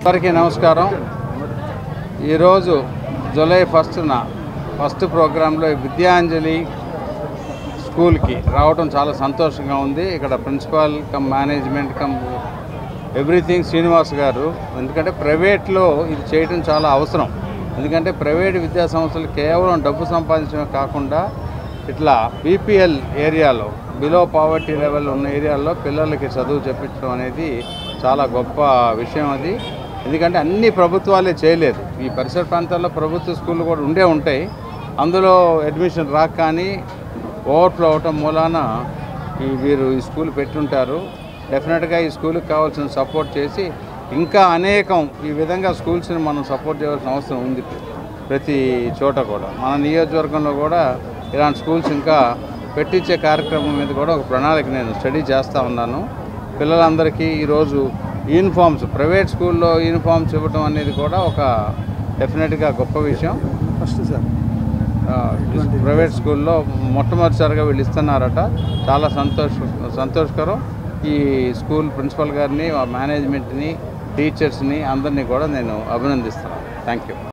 అందరికీ నమస్కారం. ఈరోజు జూలై 1న ఫస్ట్ ప్రోగ్రాంలో విద్యాంజలి స్కూల్కి రావడం చాలా సంతోషంగా ఉంది. ఇక్కడ principal come management come everything Srinivas గారు. ఎందుకంటే ప్రైవేట్లో ఇది చేయడం చాలా అవసరం. ఎందుకంటే ప్రైవేట్ విద్యా సంస్థలు కేవలం డబ్బు సంపాదించడమే కాకుండా ఇట్లా బీపీఎల్ ఏరియాలో బిలో పావర్టీ లెవెల్ ఉన్న ఏరియాల్లో పిల్లలకి చదువు చెప్పించడం అనేది చాలా గొప్ప విషయం. అది ఎందుకంటే అన్ని ప్రభుత్వాలే చేయలేదు. ఈ పరిసర ప్రాంతాల్లో ప్రభుత్వ స్కూళ్ళు కూడా ఉంటాయి. అందులో అడ్మిషన్ రాక కానీ ఓవర్ఫ్లో అవటం మూలాన వీరు ఈ స్కూల్ పెట్టుంటారు. డెఫినెట్గా ఈ స్కూల్కి కావాల్సిన సపోర్ట్ చేసి ఇంకా అనేకం ఈ విధంగా స్కూల్స్ని మనం సపోర్ట్ చేయాల్సిన అవసరం ఉంది. ప్రతి చోట కూడా మన నియోజకవర్గంలో కూడా ఇలాంటి స్కూల్స్ ఇంకా పెట్టించే కార్యక్రమం మీద కూడా ఒక ప్రణాళిక నేను స్టడీ చేస్తూ ఉన్నాను. పిల్లలందరికీ ఈరోజు యూనిఫామ్స్ ప్రైవేట్ స్కూల్లో యూనిఫామ్స్ ఇవ్వడం అనేది కూడా ఒక డెఫినెట్గా గొప్ప విషయం. ప్రైవేట్ స్కూల్లో మొట్టమొదటిసారిగా వీళ్ళు ఇస్తున్నారట. చాలా సంతోషకరం. ఈ స్కూల్ ప్రిన్సిపల్ గారిని, మేనేజ్మెంట్ని, టీచర్స్ని అందరినీ కూడా నేను అభినందిస్తున్నాను. Thank you.